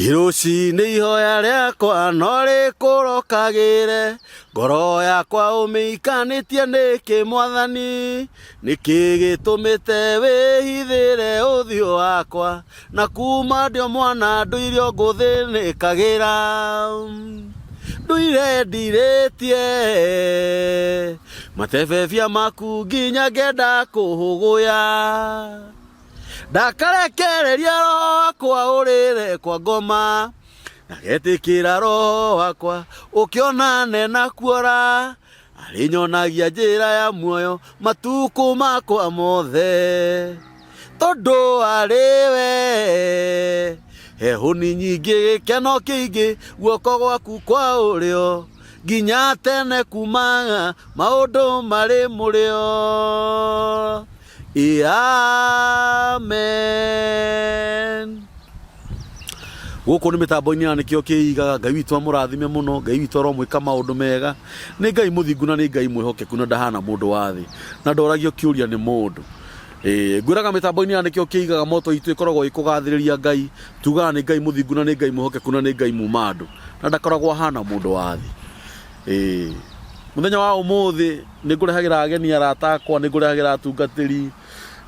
Iruci nĩ ihoya rĩakwa no rĩkũrokagĩre, ngoro yakwa ũmĩikanĩtie nĩkĩ Mwathani, nĩkĩ gĩtũmĩte wĩhithĩre ũthiũ wakwa, na kuma ndĩ o mwana ndũire o ngũthĩnĩkagĩra, ndũire ndirĩtie matebebia maku nginya ngenda kũhũgũya, ndakarekereria roho wakwa ũrĩre kwa ngoma, nagetĩkĩra roho wakwa ũkĩonane na kuora, arĩnyonagia njĩra ya muoyo matukũ makwa mothe, tondũ arĩwe hehũni nyingĩ gĩkeno kĩingĩ guoko gwaku kwa ũrĩo, nginya tene kumaga maũndũ marĩ mũrĩo. Amen. Gũkũ nĩ mĩtambo-inĩ ya Nakio kĩigaga. Ngai witũ amũrathime mũno, Ngai witũ aromwĩka maũndũ mega, nĩ Ngai mũthingu na nĩ Ngai mwĩhokeku na ndahana mũndũ wa thĩ, na ndoragio kĩũria nĩ mũndũ. Ngwĩraga mĩtambo-inĩ ya Nakio kĩigaga moto itũ ĩkoragwo ĩkũgathĩrĩria Ngai, tugaga nĩ Ngai mũthingu na nĩ Ngai mwĩhokeku na nĩ Ngai muma andũ, na ndakoragwo ahana mũndũ wa thĩ. Mũthenya wa ũmũthĩ nĩ ngũrehagĩra ageni arata akwa, nĩ ngũrehagĩra atungatĩri,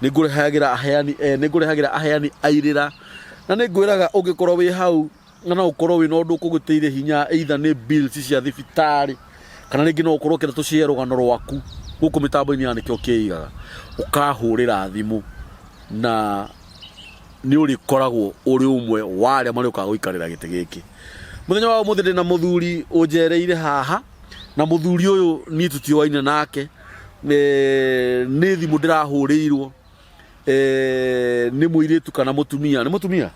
nĩ ngũrehagĩra aheani airĩra, na nĩ ngwĩraga ũngĩkorwo wĩ hau na no ũkorwo wĩ na ũndũ ũkũgũteithia hinya, either nĩ bills cia thibitarĩ kana rĩngĩ no ũkorwo ũkĩenda tũcihe rũgano rwaku gũkũ mĩtambo-inĩ ya Nakio kĩigaga, ũkahũrĩra thimũ na nĩ ũrĩkoragwo ũrĩ ũmwe wa arĩa marĩũkaga gũikarĩra gĩtĩ gĩkĩ. Mũthenya wa ũmũthĩ ndĩ na mũthuri ũnjereire haha, na mũthuri ũyũ niĩ tũtioaine nake, nĩ thimũ ndĩrahũrĩirwo, nĩ mũirĩtu kana mũtumia? Nĩ mũtumia?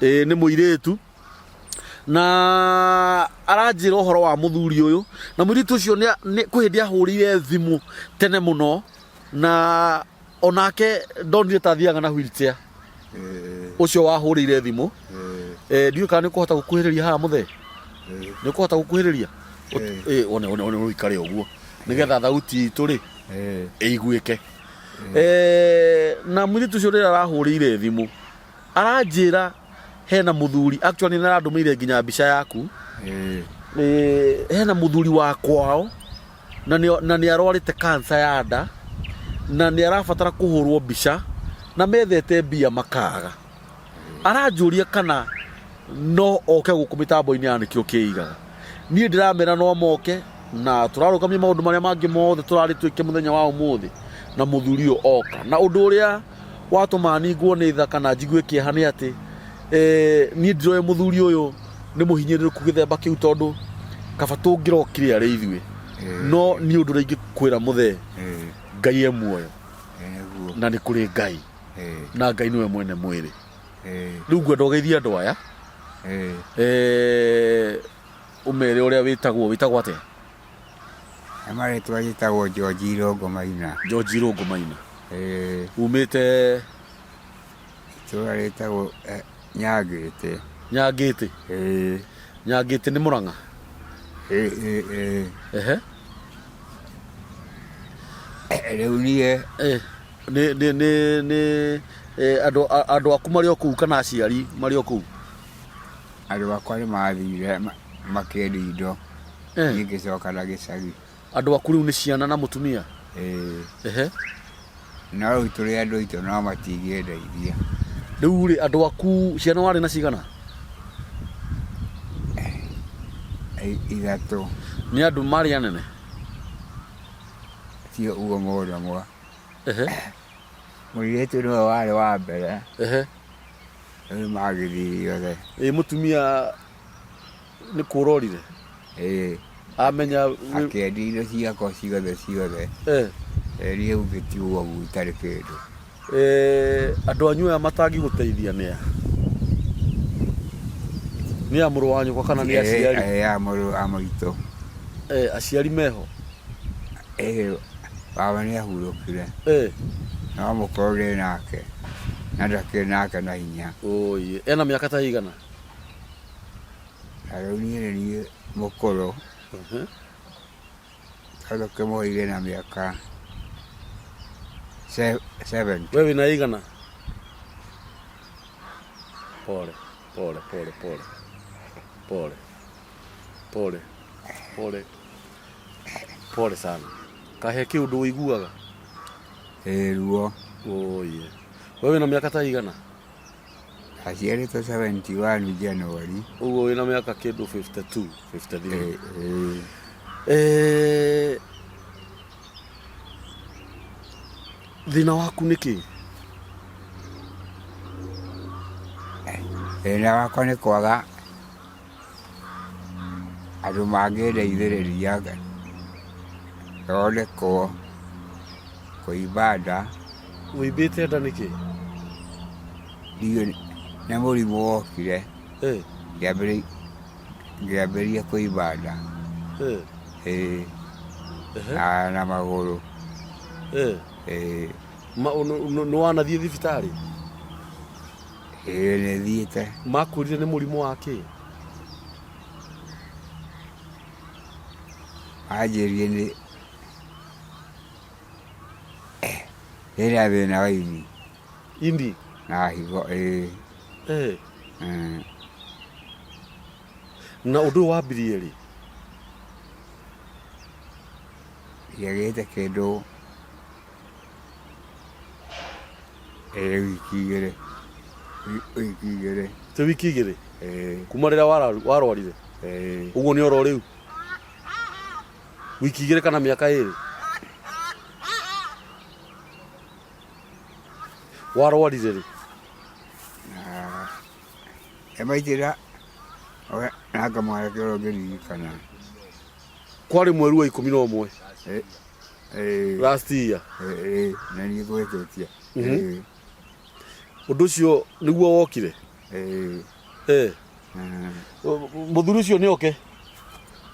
Nĩ mũirĩtu, na aranjĩra ũhoro wa mũthuri ũyũ, na mũirĩtu ũcio kwĩ hĩndĩ ahũrĩire thimũ tene mũno, na onake ndonire ta athiaga na wheelchair ũcio wahũrĩire thimũ. Ndiũĩ kana nĩ ũkũhota gũkuhĩrĩria haha mũthee? Nĩ ũkũhota gũkuhĩrĩria? One ũikare ũguo nĩgetha thauti itũ rĩ ĩiguĩke. Na mũirĩtu ũcio rĩrĩa arahũrĩire thimũ aranjĩra hena mũthuri, actually nĩ arandũmĩire nginya mbica yaku, hena mũthuri wa kwao na nĩ arwarĩte cancer ya nda, na nĩ arabatara kũhũrwo mbica na methete mbia makaga. Aranjũria kana no oke gũkũ mĩtambo-inĩ ya Nakio kĩigaga. Niĩ ndĩramera no moke, na tũrarũgamia maũndũ marĩa mangĩ mothe tũrarĩ twĩke mũthenya wa ũmũthĩ, na mũthuri ũyũ oka. Na ũndũ ũrĩa watũma ningwo nĩ tha kana njigue kĩeha nĩ atĩ niĩ ndiroĩ mũthuri ũyũ nĩ mũhinyĩrĩrĩku gĩthemba kĩu, tondũ kaba tũngĩrokire arĩ ithuĩ, no nĩ ũndũ ũrĩa ingĩkwĩra mũthee, Ngai e muoyo na nĩ kũrĩ Ngai, na Ngai nĩwe mwene mwĩrĩ. Rĩu ngwenda ũgeithie andũ aya, ũmere ũrĩa wĩtagwo atĩa? Marĩtwa gĩtagwo George Irũngũ Maina. George Irũngũ Maina. Umĩte itũra rĩtagwo Nyangĩte. Nyangĩte? Nyangĩte nĩ Mũrang'a? Rĩu niĩ andũ aku marĩ o kũu kana aciari marĩ o kũu? Andũ akwa nĩ mathire makĩendia indo, niĩ ngĩcoka na gĩcagi. Andũ aku rĩu nĩ ciana na mũtumia? No rĩu tũrĩ andũ aitũ no matingĩndeithia. Rĩu rĩ, andũ aku ciana warĩ na cigana? 3. Nĩ andũ marĩ anene? Tio ũguo mũndũ ũmwe. Mũirĩtu nĩwe warĩ wa mbere, rĩu magĩthiĩ othe. Mũtumia nĩ kũrorire? Amenya akĩendia indo ciakwa ciothe. Niĩ ũngĩtiga ũguo itarĩ kĩndũ. Andũ anyu aya matangĩgũteithia nĩ a? Nĩ a mũrũ wa nyũkwa kana nĩ aciari? A mũrũ a maitũ. Aciari meho? Baba nĩ ahurũkire, no mũkorwo nake na ndakĩrĩ nake na hinya. Ena mĩaka ta ĩigana? Na rĩu niĩ nĩ niĩ mũkũrũ, tondũ kĩmũheire na mĩaka 7. Wewe wĩna ĩigana? Pole. Pole. Pole sana. Kahe kiundu uiguaga? Ruo. Oye. Wewe na miaka ta igana? Aciarĩtwo 71 January. Ugo wina miaka kindu 52, 53. Thina waku niki? Thina wakwa nĩ kwaga andũ mangĩndeithĩrĩria thondekwo kũimba nda. Wĩimbĩte nda nĩkĩ? Ndiũ nĩ mũrimũ wokire ngĩambĩrĩria kũimba nda na magũrũ. Nĩ wanathiĩ thibitarĩ? Nĩ thiĩte. Makwĩrire nĩ mũrimũ wa kĩ? Anjĩrire nĩ thĩna wa ini. Ini? Na higo. Na ũndũ wambirie rĩ? Ndiagĩte kĩndũ wiki igĩrĩ. Te wiki igĩrĩ? Kuma rĩrĩa warwarire? Ũguo nĩ oro rĩu? Wiki igĩrĩ kana mĩaka ĩrĩ? Warwarire rĩ? Emaitĩra na ngamwarekera ngĩririkana. Kwarĩ mweri wa 11? Last year? Na niĩ gwĩtĩtie. Ũndũ ũcio nĩguo wokire? Muthuri ũcio nĩ oke?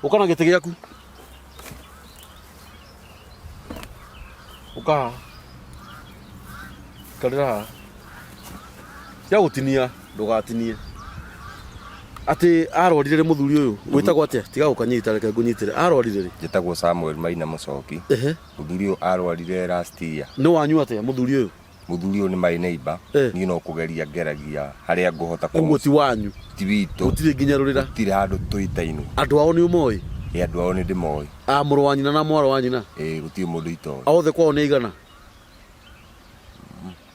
Ũka na gĩtĩ gĩaku. Ũka. Karĩra haha. Cia gũtinia, ndũgatinie. Atĩ arwarire rĩ muthuri ũyũ? Gwĩtagwo atĩa? Tiga gũkanyita reke ngũnyitĩre. Arwarire rĩ? Njĩtagwo Samuel Maina Mũcoki. Muthuri ũyũ arwarire last year. Nĩ wanyu atĩa muthuri ũyũ? Muthuri ũyũ nĩ my neighbor. Niĩ no kũgeria ngeragia harĩa ngũhota Ũguo ti wanyu? Ti witũ. Gũtirĩ nginya rũrĩra? Gũtirĩ handũ tũĩtainwo. Andũ ao nĩ ũmoĩ? Andũ ao nĩ ndĩmoĩ. Mũrũ wa nyina na mwarĩ wa nyina? Gũtirĩ mũndũ itoĩ. Othe kwao nĩ igana?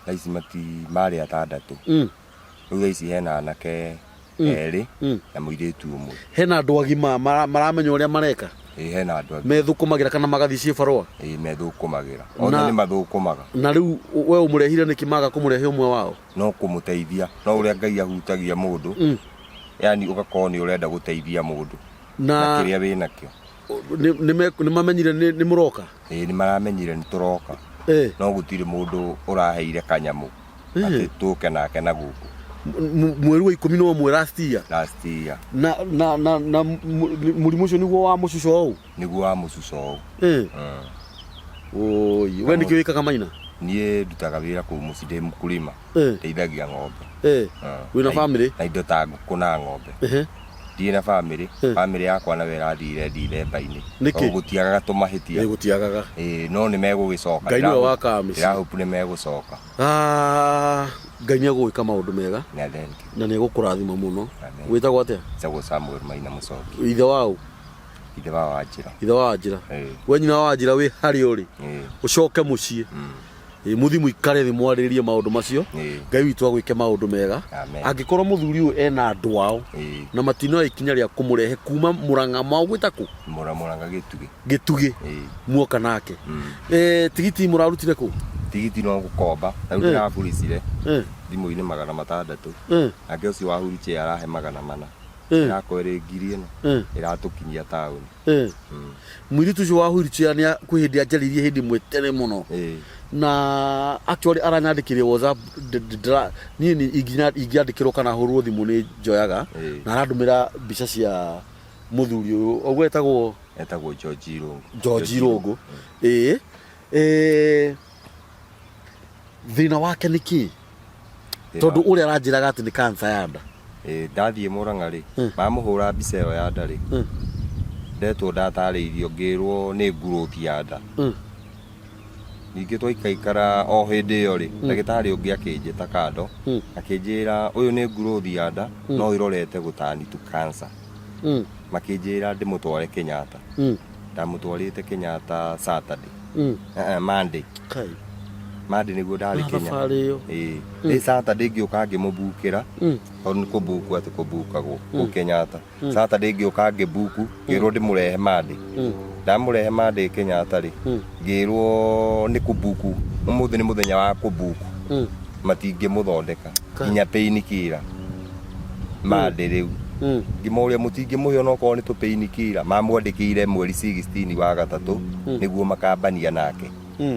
Aici marĩ atandatũ. Rĩu aici hena anake erĩ na mũirĩtu ũmwe. Hena andũ agima maramenya ũrĩa mareka? Hena andũ agima. Methũkũmagĩra kana magathiĩ ciĩbarũa? Methũkũmagĩra. Ona nĩ mathũkũmaga. Na rĩu we ũmũrehire nĩkĩ maga kũmũrehe ũmwe wao? No kũmũteithia. No ũrĩa Ngai ahutagia mũndũ. Yani ũgakorwo nĩ ũrenda gũteithia mũndũ. Na kĩrĩa wĩ nakĩo. Nĩ mamenyire nĩ mũroka? Nĩ maramenyire nĩ tũroka. No gũtirĩ mũndũ ũraheire kanyamũ atĩ tũke nake na gũkũ. Mweri wa 11 last year? Last year. Na mũrimũ ũcio nĩguo wa mũcuco ũũ? Nĩguo wa mũcuco ũũ. Oyi, we nĩkĩo wĩkaga Maina? Niĩ ndutaga wĩra kũu mũciĩ ndĩ mũkulima. Ndeithagia ng'ombe. Wĩna bamĩrĩ? Na indo ta ngũkũ na ng'ombe. Ndirĩ na bamĩrĩ. Bamĩrĩ yakwa nawe ĩrathire ndithemba-inĩ. Nĩkĩ? Gũtiagaga tũmahĩtia. Gũtiagaga. No nĩ megũgĩcoka. Ngai nĩwe wakaga mĩciĩ. Ndĩrahopu nĩ megũcoka. Ngai nĩegũgwĩka maũndũ mega na nĩegũkũrathima mũno. Wĩtagwo atĩa? Njĩtagwo Samuel Maina Mũcoki. Ithe wao? Ithe wa Wanjĩra. Ithe wa Wanjĩra. We nyina wa Wanjĩra wĩ harĩa ũrĩ? Ũcoke mũciĩ. Muthi mũikare thĩ mwarĩrĩrie maũndũ macio. Ngai witũ agwĩke maũndũ mega. Angĩkorwo muthuri ũyũ ena andũ ao na matinoya ikinya rĩa kũmũrehe kuma Mũrang'a mau gwĩtakũ? Mũrang'a Gĩtugĩ. Gĩtugĩ muoka nake. Tigiti mũrarutire kũ? Tigiti no gũkomba. Na rĩu ndĩraburicire thimũ-inĩ 600. Nake ũcio wa wheelchair arahe 400. Yakwa ĩrĩ 1000 ĩratũkinyia taũni. Mũirĩtu ũcio wa wheelchair nĩ kwĩ hĩndĩ anjaririe hĩndĩ ĩmwe tene mũno. Na actually aranyandĩkĩire WhatsApp niĩ ingĩandĩkĩrwo kana hũrwo thimũ nĩ njoyaga na arandũmĩra mbica cia muthuri ũyũ. Ũguo etagwo? Etagwo George Irũngũ. Thĩna wake nĩ kĩ? Tondũ ũrĩa aranjĩraga atĩ nĩ cancer ya nda. Ndathiĩ Mũrang'a rĩ, mamũhũra mbica ĩyo ya nda rĩ, ndetwo ndatarĩirio ngĩrwo nĩ growth ya nda. ningĩ twaikaikara o hĩndĩ ĩyo rĩ ndagĩtarĩ ũngĩ akĩnjĩta kando akĩnjĩra ũyũ nĩ ngurũthi ya nda no ĩrorete gũtani tu cancer makĩnjĩra ndĩmũtware Kenyatta ndamũtwarĩte Kenyatta Saturday Monday Monday nĩguo ndarĩ Kenya ĩ Saturday ngĩũka ngĩmũbukĩra tondũ nĩ kũbuku atĩ kũbukagwo kũ Kenyatta Saturday ngĩũka ngĩbuku ngĩrwo ndĩmũrehe Monday ndamũrehe Monday Kenyatta rĩ ngĩrwo nĩ kũbuku ũmũthĩ nĩ mũthenya wa kũbuku matingĩmũthondeka nginya painkiller Monday rĩu ngĩmoria mũtingĩmũhe onokorwo nĩ tũpainkiller mamwandĩkĩire mweri 16 wa gatatũ nĩguo makambania nake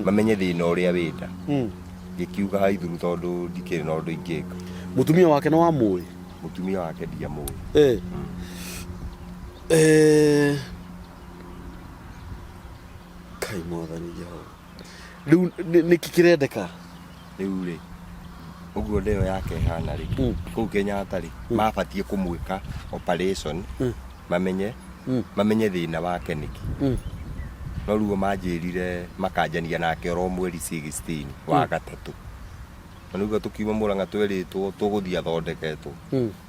mamenye thĩna ũrĩa wĩnda ngĩkiuga haithuru tondũ ndikĩrĩ na ũndũ ingĩka. Mũtumia wake nĩ wamũĩ? Mũtumia wake ndiamũĩ. Kai mwathani Jehova. Rĩu nĩkĩ kĩrendeka? Rĩu rĩ ũguo ndĩyo yake hana rĩ kũu Kenyatta rĩ mabatiĩ kũmwĩka operation mamenye thĩna wake nĩkĩ no rĩu manjĩrire makanjania nake oro mweri 16 wa gatatũ na nĩguo tũkiuma Mũrang'a twĩrĩtwo tũgũthiĩ athondeketwo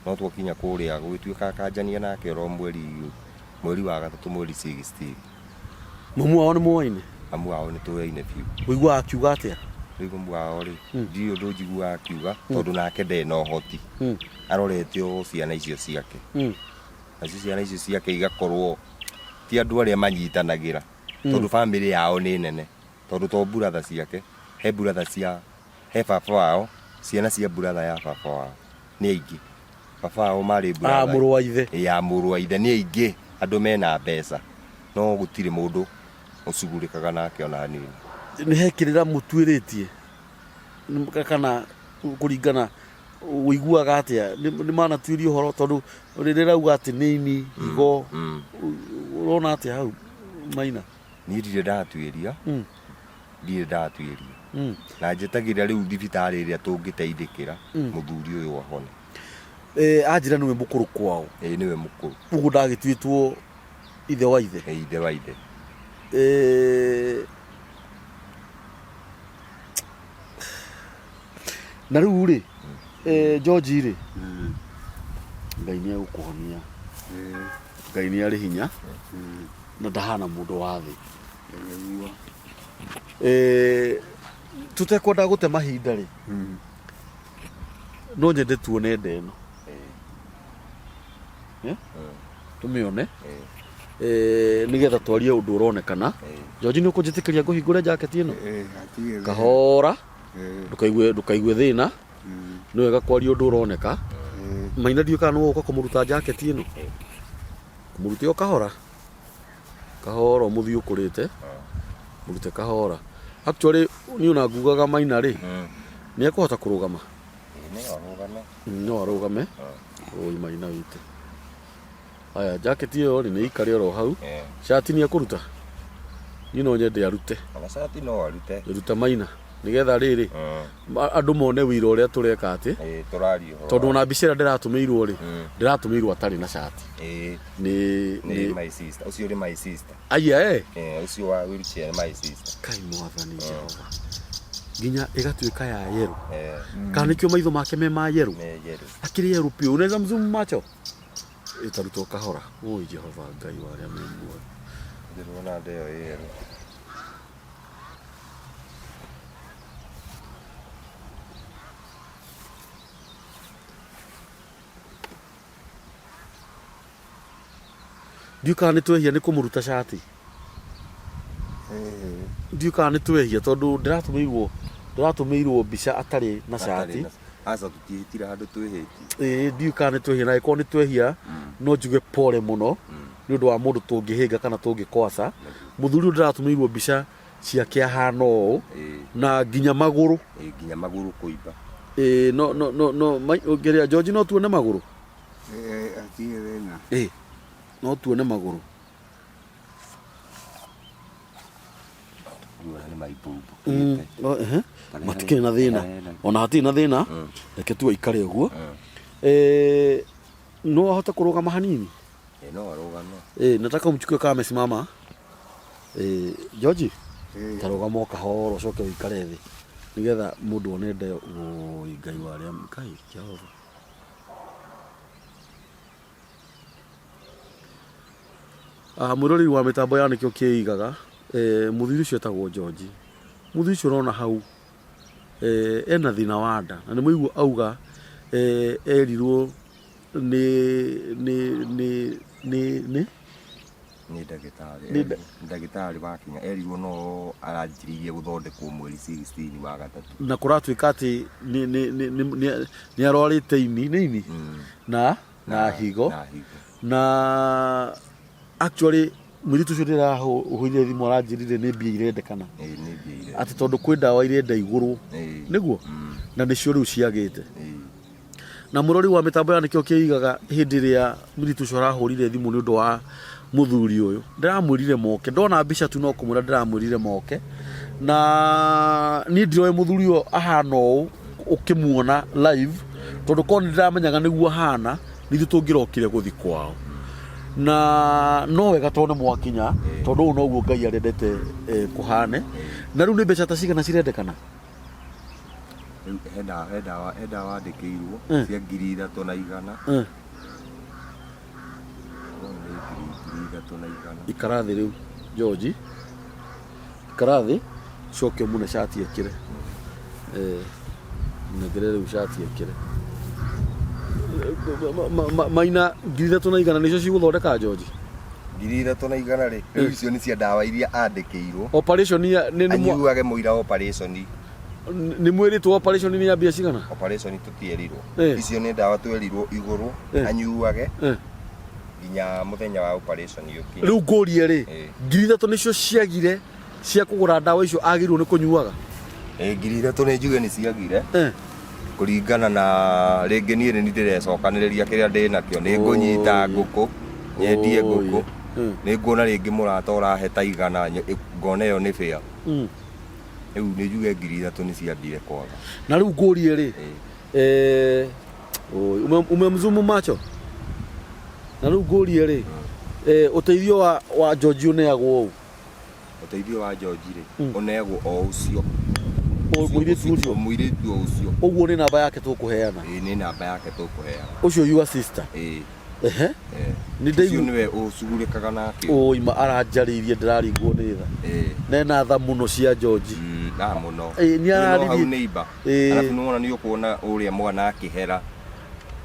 no twakinya kũrĩa gũgĩtuĩka akanjania nake oro mweri wa gatatũ mweri 16. Mamu wao nĩ moine? Mamu wao nĩ tũyaine biũ. Ũiguaga akiuga atĩa? Mamu wao rĩ ndiũ ũndũ njiguaga akiuga tondũ nake ndarĩ na ũhoti arorete o ciana icio ciake nacio ciana icio ciake igakorwo ti andũ arĩa manyitanagĩra tondũ family yao nĩ nene tondũ to brother ciake he brother he baba wao ciana cia brother ya baba wao nĩ aingĩ baba wao marĩ brother mũrũ wa ithe ya mũrũ wa ithe nĩ aingĩ andũ mena mbeca no gũtirĩ mũndũ ũcugurĩkaga nake ona nini. Nĩ hekĩrĩra mũtuĩrĩtie kana kũringana ũiguaga atĩa nĩ manatuĩria ũhoro tondũ rĩrĩa rauga atĩ nĩ Iini Higo ũrona atĩa hau Maina? Niĩ ndirĩ ndatuĩria na njĩtagĩrĩra rĩu thibitarĩ ĩrĩa tũngĩteithĩkĩra mũthuri ũyũ ahone. Anjĩra nĩwe mũkũrũ kwao? Nĩwe mũkũrũ. Ũguo ndagĩtuĩtwo ithe wa ithe? Ithe wa ithe. Na rĩu rĩ George rĩ Ngai nĩ egũkũhonia Ngai nĩ arĩ hinya na ndahana mũndũ wa thĩ. Tũtekwenda gũte mahinda rĩ no nyende tuone nda ĩno tũmĩone nĩgetha twarie ũndũ ũronekana. George nĩ ũkũnjĩtĩkĩria ngũhingũre jaketi ĩno kahora ndũkaigue thĩna nĩ wega kwaria ũndũ ũroneka. Maina ndiũĩ kana nĩ ũgũka kũmũruta jaketi ĩno mũrute o kahora mũthiĩ ũkũrĩte mũrute kahora. Actually niĩ ona ngugaga Maina rĩ nĩ ekũhota kũrũgama no arũgame oi Maina witũ. Haya jaketi ĩyo rĩ nĩ ikare oro hau shati nĩ ekũruta niĩ no nyende arute ona shati no arute ruta Maina nĩgetha rĩrĩ andũ mone wĩra ũrĩa tũreka atĩ tondũ ona mbica ĩrĩa ndĩratũmĩirwo rĩ ndĩratũmĩirwo atarĩ na shati nĩ my sister ũcio nĩ my sister aya ũcio wa wheelchair nĩ my sister. Kai mwathani Jehova nginya ĩgatuĩka ya yero kana nĩkĩo maitho make me ma yero akĩrĩ yero piũ unaweza mzumu macho ĩtarutwo kahora. Oi Jehova Ngai wa arĩa me muoyo ndĩrona nda ĩyo yero. Ndiũĩ kana nĩ twehia nĩ kũmũruta shati ndiũĩ kana nĩ twehia tondũ ndĩratũmĩirwo mbica atarĩ na shati. Aca tũtiĩtira handũ twĩhĩtie. Ndiũĩ kana nĩ twehia na ĩkorwo nĩ twehia no njuge pole mũno nĩ ũndũ wa mũndũ tũngĩhĩnga kana tũngĩkwaca. Mũthuri ũyũ ndĩratũmĩirwo mbica ciake ahana ũũ na nginya magũrũ kũimba. No ngeria George no tuone magũrũ atirĩ thĩna no tuone magũrũ. Matikĩrĩ na thĩna ona hatirĩ na thĩna reke tu aikare ũguo. No ahote kũrũgama hanini? No arũgame. Nataka umchukue kama amesimama. George tarugama okahoro coke wikare thi nigetha mundu one nde ngai waria kai Jehova murori wa mitambo ya Nakio kiigaga muthuri ucio etagwo George muthuri ucio urona hau ena thina wa nda na nimuigua auga erirwo ni ndagitari wakinya erirwo no aranjiririe guthondekwo mweri 16 wa gatatu na kuratuika ati ni arwarite Iini na Higo na actually mwiritu ucio ndirahuire thimu aranjirire ni mbia irendekana ati tondu kwi ndawa irenda iguru niguo na nicio riu ciagite na murori wa mitambo ya Nakio kiigaga hindi ria mwiritu ucio arahurire thimu ni undu wa muthuri uyu ndiramwirire moke ndona mbica tu no kumura ndiramwirire moke na ni ndiroe muthuri uyu ahana uu ukimuona live tondu ko ndiramenyaga niguo ahana nithu tungirokire guthi kwao na no wega tone mwakinya tondu no guo Ngai arendete kuhane na riu ni mbeca ta cigana cirendekana enda wandikirwo cia 3,100 ikarathi riu George ikarathi coke mune shati ekire negere riu shati ekire maina 3,100 nicio ciguthondeka George 3,100 ri riu icio ni cia ndawa iria andikirwo operation ni anyuage muira operation ni mwiritwo operation ni yambia cigana operation tutierirwo icio ni ndawa twerirwo iguru anyuage ginya muthenya wa operation yuki riu ngorie ri 3,000 nicio ciagire cia kugura ndawa icio agirwo ni kunyuaga 3,000 ni njuge ni ciagire kuringana na ringi ni ndirecokaniriria kiria ndi nakio ni ngunyita nguku nyendie nguku ni nguona ringi murata urahe ta igana ngona yo ni fair riu ni njuge 3,000 ni ciambire kwaga na riu ngorie ri umemzumu macho na riu ngorie ri uteithio wa George uneagwo u uteithio wa George ri uneagwo o ucio muiritu ucio uguo ni namba yake tukuheana ni namba yake tukuheana ucio your sister ni ndeigu niwe ucugurikaga nake ima aranjaririe ndiraringwo ni tha na tha muno cia George na muno ni araririe neighbor alafu nuona ni ukuona uria mwana akihera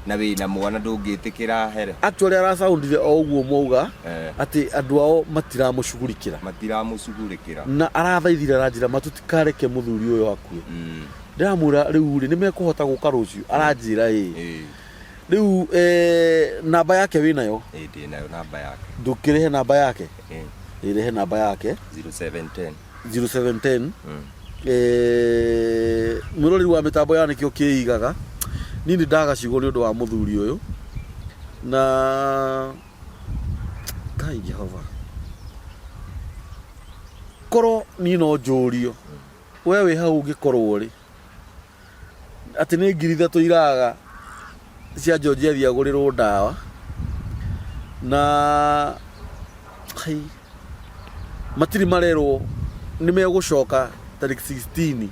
na wina mwana ndungitikira here actually arasoundire o uguo mauga ati andu ao matiramucugurikira na arathaithira ranjira matutikareke muthuri uyu akue ndiramura riu ri nimekuhota guka rucio aranjira riu namba yake winayo ndinayo namba yake ndukirehe namba yake irehe namba yake 0710 murori wa mitambo ya Nakio kiigaga nini ndagacigwo ni undu wa muthuri uyu na Kai Jehova koro ni no njurio wewe hau ungikorwo ri ati ni 3,000 iraga cia George athia gurirwo ndawa na kai matiri marerwo ni megucoka tariki 16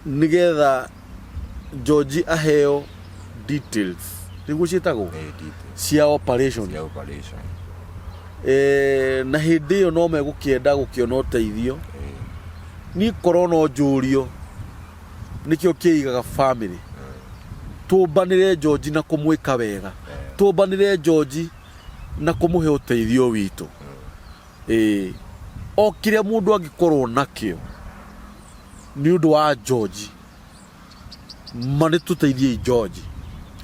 nigetha George aheo details niguo cietagwo cia operation na hindi yo no megukienda gukiona uteithio ni korona njurio nikio kiigaga family tumbanire George na kumwika wega tumbanire George na kumuhe uteithio witu o kiria mundu angikorwo nakio ni undu wa George mane tuteithie George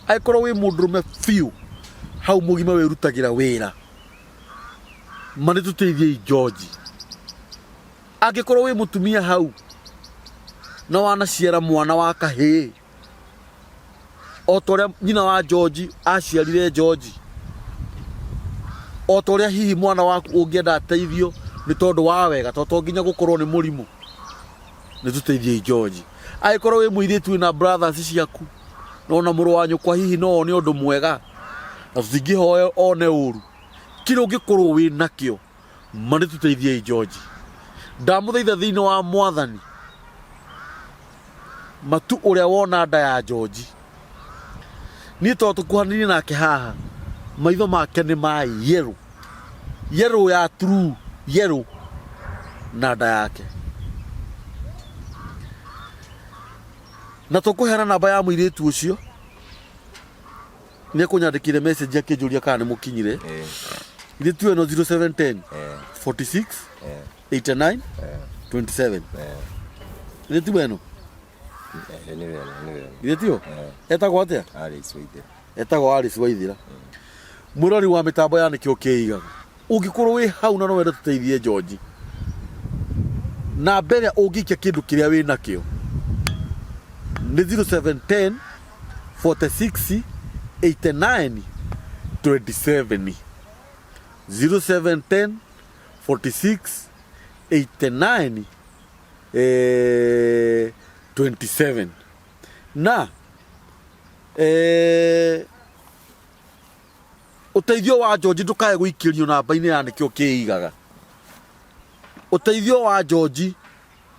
aikorwo wi mundurume fiu hau mugima wirutagira wira mane tuteithie George angikorwo wi mutumia hau na wana ciara mwana wa kahii o toria nyina wa George aciarire George o toria hihi mwana waku ungienda ateithio ni tondu wa wega to nginya gukorwo ni murimu ni tuteithie George aikorwo wi muiritu na brothers ciaku no na muru wanyu kwa hihi no ni undu mwega na tutingihoya one uru kiro ngikorwo wi nakio mane tuteithie George ndamuthaitha thiini wa mwathani matu uria wona nda ya George ni to tukuhanini nake haha maitho make ni ma yellow ya true yellow na nda yake na tukuheana namba ya muiritu ucio ni kunyandikire message akijuria kana ni mukinyire ile tu eno 0710 46 89 27 ile tu eno ile tu etagwo atia etagwo Alice Waithira murori wa mitambo ya Nakio kiigaga ungikorwo wi hau na no wende tuteithie George na mbere ungikia kindu kiria wi nakio ni 0710 46 89 27 0710 46 89 27 na uteithio wa George ndukae guikirio namba-ini ya Nakio kiigaga uteithio wa George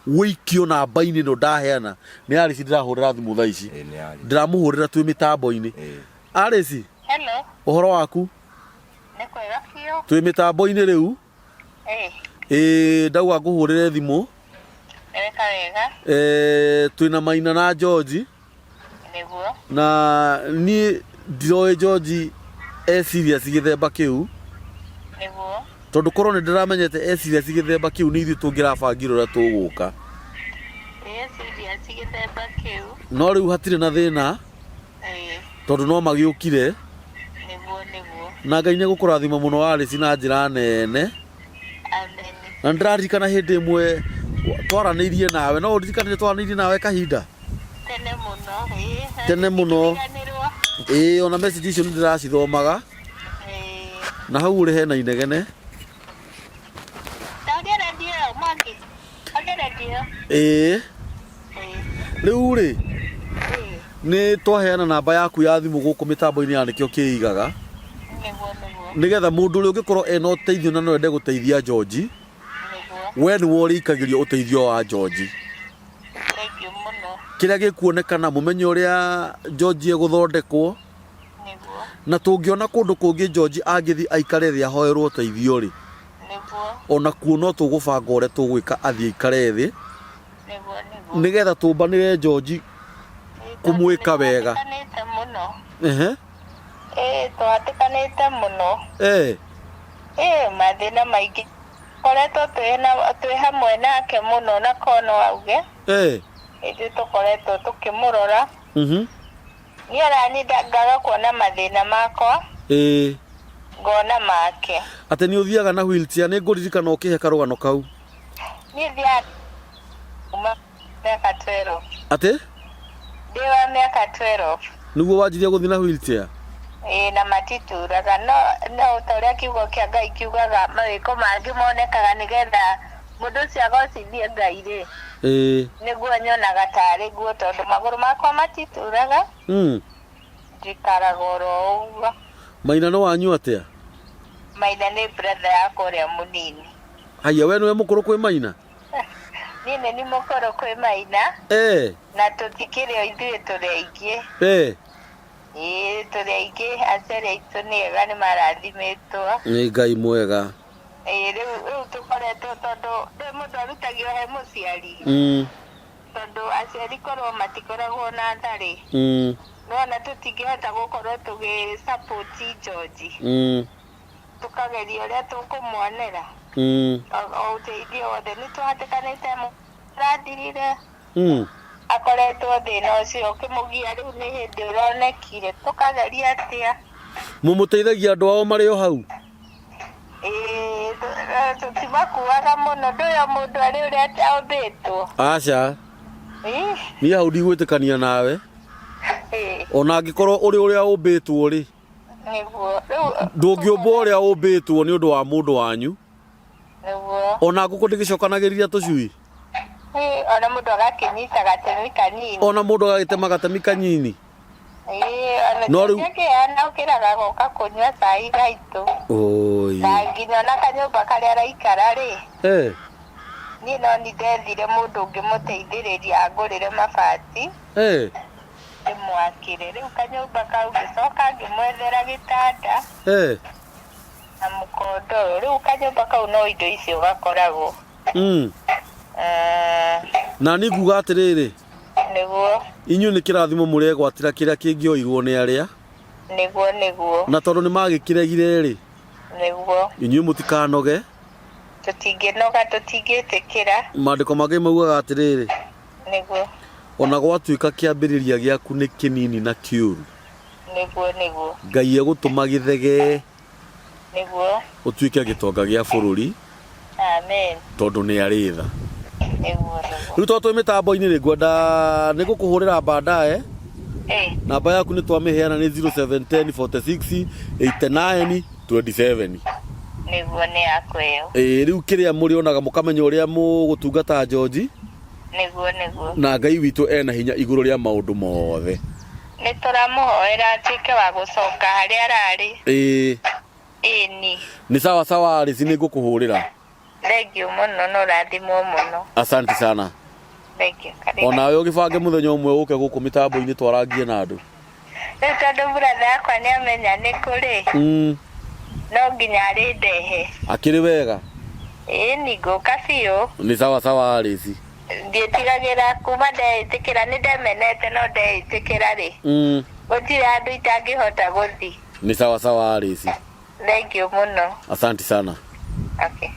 wikio namba-ini no ndaheana ni Alice ndirahurira thimu thaa ici ndiramuhurira twi mitambo-ini Alice hello uhoro waku ni kwega biũ twi mitambo-ini riu ndauga nguhurire thimu wega twina Maina na George niguo na ni ndiroe George serious githemba kiu niguo tondu korwo ni ndiramenyete serious githemba kiu ni ithu tungirabangire uria tuguka serious githemba kiu no riu hatire na thina tondu no magiukire niguo na Ngai ni gukurathima muno Alice na njira nene amen na ndirarikana hindi imwe twaranirie nawe no urikanire twaranirie nawe kahinda tene muno ona message icio ndiracithomaga na hau uri hena inegene riu ri ni twaheana namba yaku ya thimu guku mitambo-ini ya Nakio kiigaga nigetha mundu uri ungikorwo ena uteithio na no ende guteithia George we ni wori ikagirio uteithio wa George kiria gikuonekana mumenye uria George eguthondekwo na tungiona kundu kungi George angithi aikare thi ahoerwo uteithio ri ona kuo tugubanga uria tugwika athie aikare thi nigetha tumbanire George kumwika wega twatikanite muno mathina maingi koretwo twi hamwe nake muno na kono auge ithu tukoretwo tukimurora ni aranithangaga kuona mathina makwa ngona make ate ni uthiaga na wheelchair ni nguririkana ukihe karugano kau ni thia miaka 12 ate ndiwa miaka 12 niguo wanjirie guthi na wheelchair na matituraga no toria kiugo kia Ngai kiugaga mawiko mangi monekaga nigetha mundu ucio agocithie Ngai ri niguo nyonaga tari guo tondu maguru makwa matituraga njikaraga oro uguo Maina no wanyu atia Maina ni brother yakwa uria munini haya we niwe mukuru kwi Maina nini ni mukuru kwi Maina na tutikire ithuĩ tũrĩ aingĩ tũrĩ aingĩ aciari aitũ nĩ ega nĩ marathimĩtwo nĩ Ngai mwega rĩu tũkoretwo tondũ ndĩ mũndũ arutagio he mũciari tondũ aciari korwo matikoragwo na tharĩ nona tũtingĩhota gũkorwo tũgĩ support George tukageria ũrĩa tũkũmuonera o ũteithio wothe nĩ tũhatĩkanĩte mũrathirire akoretwo thĩna ũcio ũkĩmũgia rĩu nĩ hĩndĩ ũronekire tũkageria atĩa mũmũteithagia andũ ao marĩ o hau tũtimakuaga mũno ndũyo mũndũ arĩ ũrĩa ombĩtwo aca niĩ hau ndigwĩtĩkania nawe ona angĩkorwo ũrĩ ũrĩa ũmbĩtwo rĩ ndũngĩũmbwo ũrĩa ũmbĩtwo nĩ ũndũ wa mũndũ wanyu ona ngũkũ ndĩgĩcokanagĩrĩria tũcui ona mũndũ agakĩnyita gatemi kanini ona mũndũ agagĩtema gatemi kanyini no rĩu ũkĩraga goka kũnyua cai gaitũ na nginya ona kanyũmba karĩa araikara rĩ Niĩ no nĩ ndethire mũndũ ũngĩmũteithĩrĩria angũrĩre mabati ndĩmwakĩre. Rĩu kanyũmba kau ngĩcoka ngĩmwethera gĩtanda na mũkondoro. Rĩu kanyũmba kau no indo icio gakoragwo. Na nĩ nguga atĩrĩrĩ, nĩguo inyuĩ nĩ kĩrathimo mũregwatĩra kĩrĩa kĩngĩoirwo nĩ arĩa, nĩguo na tondũ nĩ magĩkĩregire rĩ, nĩguo inyuĩ mũtikanoge, tũtingĩnoga tũtingĩtĩkĩra. Maandĩko mangĩ maugaga atĩrĩrĩ, nĩguo ona gwatuĩka kĩambĩrĩria gĩaku nĩ kĩnini na kĩũru, nĩguo Ngai egũtũma gĩthege, nĩguo ũtuĩke gĩtonga gĩa bũrũri, amen, tondũ nĩ arĩ tha. nĩguo Rĩu tondũ twĩ mĩtambo-inĩ nĩ ngwenda nĩ gũkũhũrĩra baadaye. Namba yaku nĩ twamĩheana nĩ 0710 46 89 27. nĩguo nĩ yakwa ĩyo. Rĩu kĩrĩa mũrĩonaga mũkamenya ũrĩa mũgũtungata George, nĩguo na Ngai witũ ena hinya igũrũ rĩa maũndũ mothe. nĩ tũramũhoera atuĩke wa gũcoka harĩa ararĩ. Iini nĩ sawa sawa, Alice nĩ ngũkũhũrĩra. Thengiũ mũno na ũrathimwo mũno. Asante sana. Thengiũ. Onawe ũgĩbange mũthenya ũmwe ũke gũkũ mĩtambo-inĩ twarangie na andũ. Rĩu tondũ brother yakwa nĩ amenya nĩ kũrĩ, no nginya arĩ ndehe. Akĩrĩ wega. Nĩ ngũka biũ. Nĩ sawa sawa, Alice. Ndiĩtigagĩra kuma ndeĩtĩkĩra, nĩ ndemenete no ndeĩtĩkĩra rĩ, gũtirĩ handũ itangĩhota gũthiĩ. Nĩ sawa sawa, Alice. Thengiũ mũno. Asante sana. Okay.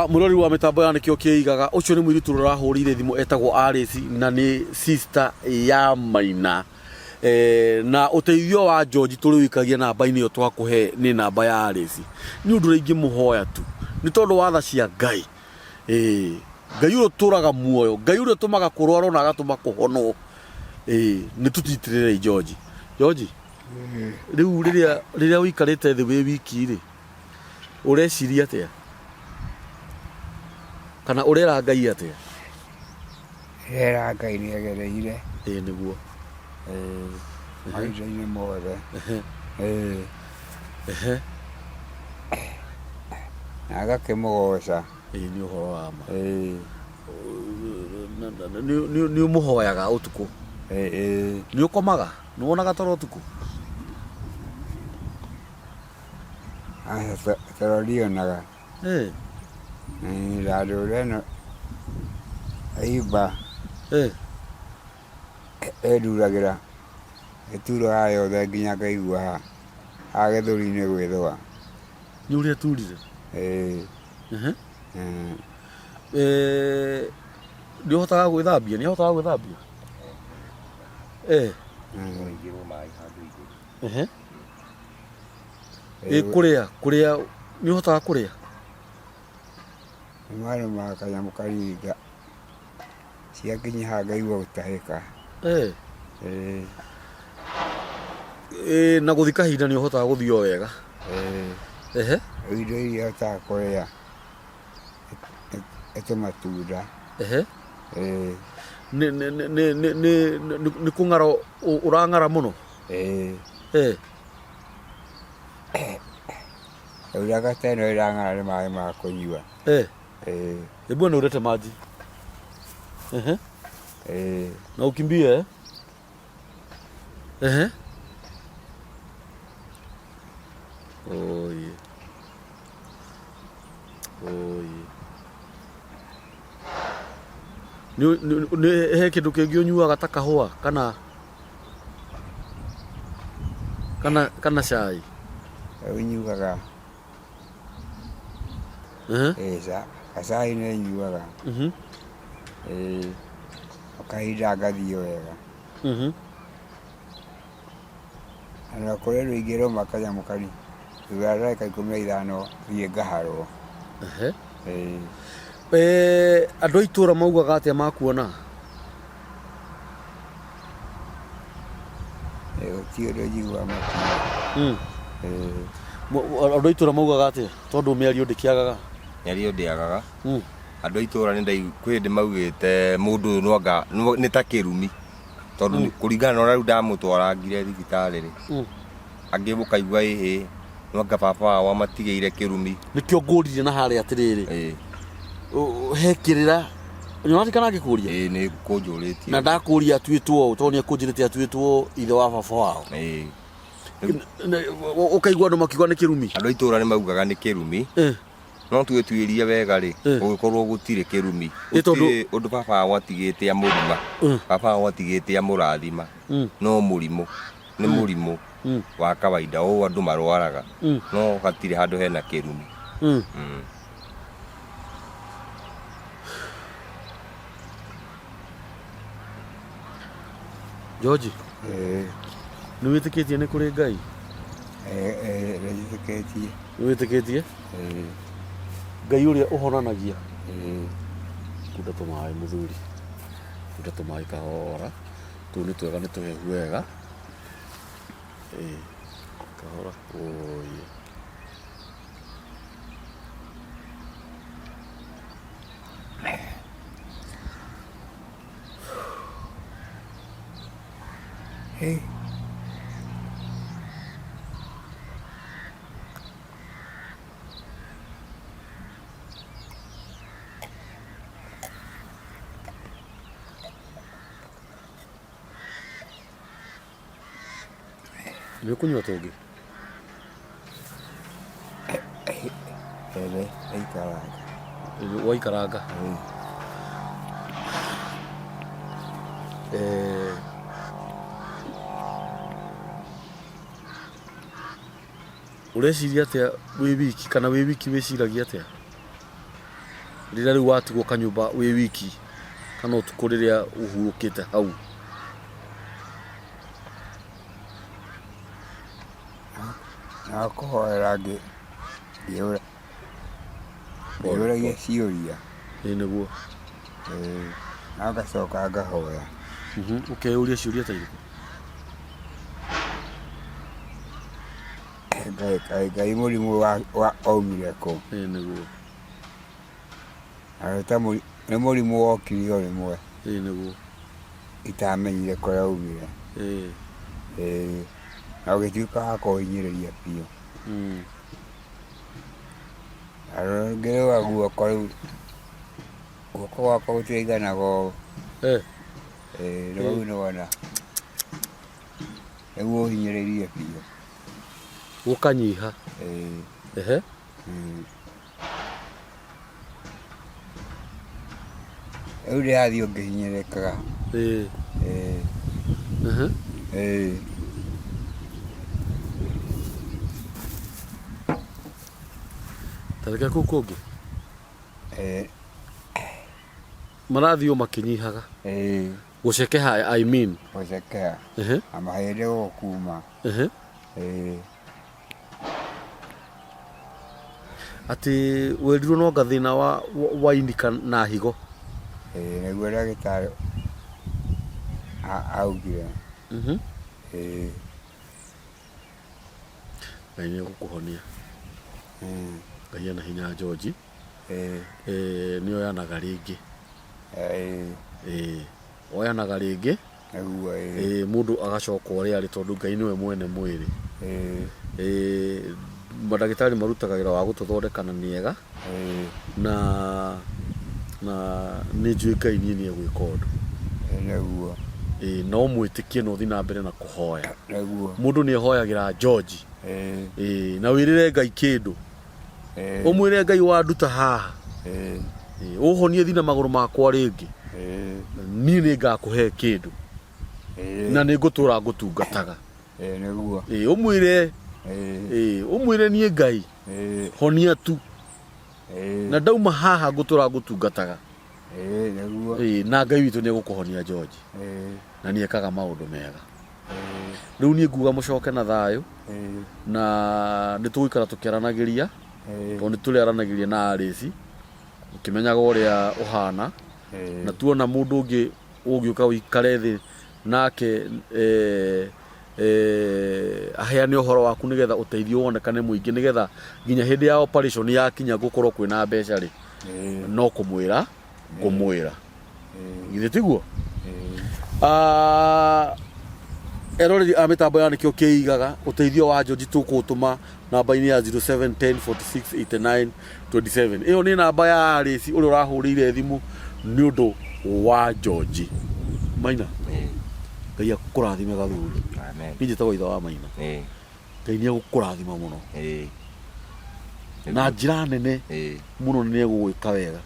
Mũrori wa mĩtambo ya Nakio kĩigaga, ũcio nĩ mũirĩtu ũrahũrĩire thimũ etagwo Alice na nĩ sister ya Maina. Na ũteithio wa George tũrĩwĩkagia namba-inĩ ĩyo twakũhe nĩ namba ya Alice. Nĩ ũndũ rĩngĩ mũhoya tu, nĩ tondũ wa tha cia Ngai. Ngai ũrĩa ũtũraga muoyo, Ngai ũrĩa ũtũmaga kũrwara na agatũma kũhonwo. Nĩ tũtitĩrĩre George. George, rĩu rĩrĩa ũikarĩte thĩ wĩ wiki rĩ, ũreciria atĩa? Kana ũrera Ngai atĩa? Rera Ngai nĩ agereire. Nĩguo. Maitho-inĩ mothe. Na agakĩmũgoca. Nĩ ũhoro wa ma. Nĩ ũmũhoyaga ũtukũ? Nĩ ũkomaga? Nĩ wonaga toro ũtukũ? Toro ndionaga. Ndandũ ũrĩa ĩno aimba enduragĩra gĩturo haha yothe nginya ngaigua haha gĩthũri-inĩ gwĩthũa. Nĩ ũrĩa turire? Nĩ ũhotaga gwĩthambia? Nĩ ahotaga gwĩthambia? Kũrĩa nĩ ũhotaga kũrĩa? Nĩmarĩ ma kanyamũ karinga ciakinya haha ngaigua gũtahĩka. Na gũthiĩ kahinda nĩ ũhotaga gũthiĩ o wega? Indo iria hotaga kũrĩa tũmatunda. Nĩ kũng'ara ũrang'ara mũno? Rĩu ragata ĩno ĩrang'ara nĩ maĩ ma kũnyua. Hebu enda ulete maji. Na ukimbie. Oh yeah. He kĩndũ kĩngĩ ũnyuaga ta kahũa kana cai? Nyuaga gacai nĩ nyuaga. Kahinda ngathiĩ wega. Na kũrĩ rũingĩ rũma kanyamũ kari thutha wa ndagĩka 15 thiĩ ngaharwo. Andũ a itũũra maugaga atĩa makuona? Gũtirĩ ũndũ njiguaga makiuga. Andũ a itũũra maugaga atĩa tondũ mĩario ndĩkĩagaga? Mĩario ndĩagaga. Andũ a itũũra kwĩ hĩndĩ maugĩte mũndũ ũyũ nĩ ta kĩrumi, tondũ kũringana na ũrĩa rĩu ndamũtwarangire thibitarĩ rĩ, angĩ mũkaigua ĩhĩ nwanga baba wao amatigĩire kĩrumi. Nĩkĩo ngũririe na harĩa atĩrĩrĩ, hekirira nyonati kana ngikuria ni kunjuritie na ndakuria atuitwo to ni akunjirite atuitwo ithe wa baba wao ukaigwa ndo makigwa ni kirumi andu itura ni maugaga ni kirumi no twituirie wega ri ugikorwo gutire kirumi gutire undu baba watigite amurima baba watigite amurathima no murimu ni murimu wa kawaida o andu marwaraga no hatire handu hena kirumi George ni witikitie ni kuri Ngai witikitie ni witikitie Ngai uria uhonanagia kuda tumai Muthuri kuda tumai kahora tu ni twega ni tuhehu wega kahora oye ni kunywa togi waikaranga ureciria atia wi wiki kana wi wiki wiciragia atia rira riu watigwo kanyumba wi wiki kana utuku riria uhurukite hau nakuhoera ngiuragia ciuria niguo nagacoka ngahoya ukeuria ciuria ta iriku Ngai murimu wa aumire ku niguo ni murimu wa Okiria rimwe niguo itamenyire kuria aumire na ugituika wa kuhinyiriria piu ngiriwa guoko riu guoko gwakwa gutiiganaga riu niwona niguo uhinyiririe piu ukanyiha riu ndirathii ungihinyirikaga tarika kuu kungi marathio makinyihaga gucekeha I mean gucekeha amahinde gukuma ati wendirwo no gathina wa Iini na Higo niguo ndagitari augire Ngai ni gukuhonia Ngai ena hinya George ni oyanaga ringi oyanaga ringi mundu agacoka uria ari tondu Ngai niwe mwene mwiri madagitari marutaga wira wa gututhondekana niega na ni njui Ngai ni egwika undu niguo no mwitikie no thi na mbere na kuhoya mundu ni ehoyagira George na wirire Ngai kindu umwire Ngai wa nduta haha uhonie thina maguru makwa ringi ni ngakuhe kindu na ni ngutura ngutungataga niguo umwire ni Ngai honia tu na ndauma haha ngutura ngutungataga niguo na Ngai witu ni gukuhonia George na ni ekaga maundu mega riu ni nguga mucoke na thayu na nitugikara tukiaranagiria tondu turiaranagiria na arisi ukimenyaga uria uhana na tuona mundu ungi ugiuka wikare thi nake aheane uhoro waku nigetha uteithio wonekane muingi nigetha nginya hindi ya operation yakinya gukorwo kwina mbeca ri no kumwira ngithe tiguo eroreri a mitambo ya Nakio kiigaga uteithio wa George tukutuma namba-ini ya 0710468927. Iyo ni namba ya Arisi uri urahurire thimu ni undu wa George. Maina Ngai akurathime gathuri. Amen. Nije tawo itha wa Maina. Ngai ni agukurathima muno. Na njira nene muno ni egugwika wega.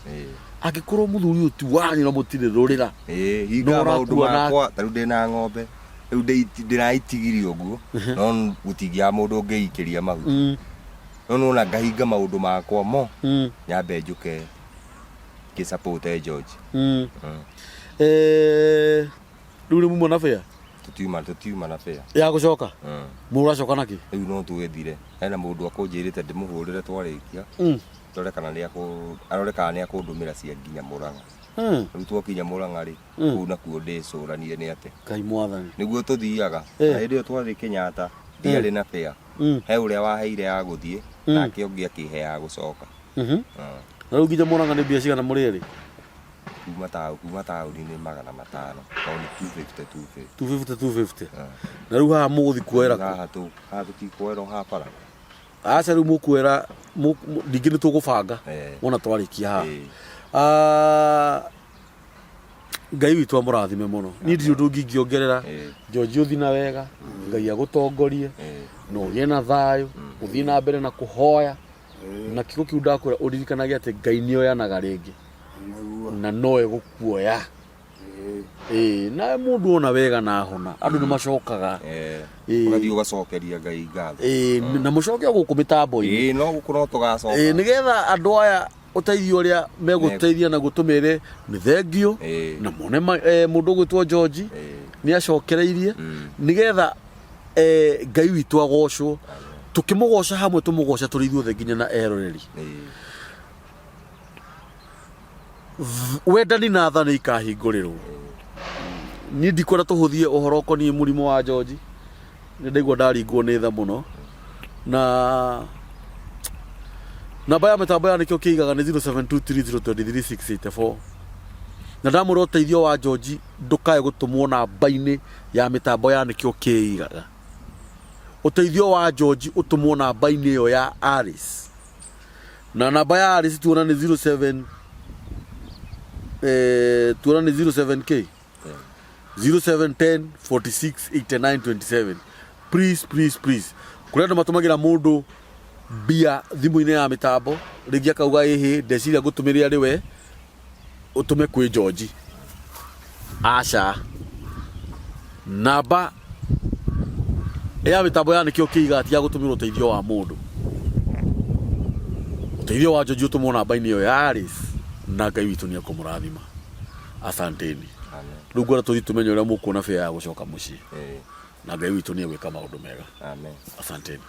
Angikorwo muthuri utu wanyu na mutire rurira. Hinga maundu makwa taru ndina ng'ombe. Riu ndiraitigirio guo no gutingia mundu ngiikiria mahuti. No nona ngahinga maundu makwa mo nyambe njuke ki support George. Ruri mu mona fea tutiuma na fea ya gucoka muracoka naki riu no tugithire hena mundu akunjirite ndimuhurire twarikia tore kana ni aroreka ni akundumira cia nginya Murang'a. Riu twakinya Murang'a ri ku nakuo ndicuranie ni ate Kai mwathani niguo tuthiaga na hindi twari Kenyatta ndiari na fea he uria waheire ya guthie nake ungi akihe ya gucoka. Na riu nginya Murang'a ni mbia cigana muri ri kuma tauni ni 500 kauni 250. Na riu haha muguthi kuera haha tutikuero ha para aca riu mukwera ndingi ni tugubanga wona twarikia haha. Ngai witu amurathime muno ni ndi undu ngingiongerera George uthi na wega Ngai agutongorie no gie na thayu uthi na mbere na kuhoya na kigo kiu ndakwira uririkanagia ati Ngai ni oyanaga ringi na noe gukuoya na mundu ona wega na hona andu ni macokaga ugathi ugacokeria Ngai ngatho na mucoke guku mitambo-ini no guku no tugacoka nigetha andu aya uteithio uria meguteithia na gutumire ni thengio na mone mundu gwitwo George ni acokereirie nigetha Ngai witu agocwo tukimugoca hamwe tumugoca turi ithuothe nginya na eroreri. Wendani na tha ni ikahingurirwo ni ndikora tuhuthie uhoro koni murimo wa George ni ndaigua ndaringwo ni tha muno na namba ya mitambo ya Nakio kiigaga ni 0723023684 na ndamura uteithio wa George ndukae gutumwo namba-ini ya mitambo ya Nakio kiigaga uteithio wa George utumwo namba-ini iyo ya Aris na namba ya Aris tuona ni 07K 0710468927. Please kurenda matumagira mundu bia thimu-ini ya mitambo ringi akauga ihi ndeciria ngutumirira riwe utume kwi George aca namba ya mitambo ya Nakio kiiga ati ya gutumira uteithio wa mundu uteithio wa George utumwo namba-ini iyo ya Aris na Ngai witu ni akumurathima. Asanteni. Riu ngwenda tuthi tumenye uria mukuona fea ya gucoka mucii na Ngai witu ni egwika maundu mega. Amen. Asanteni.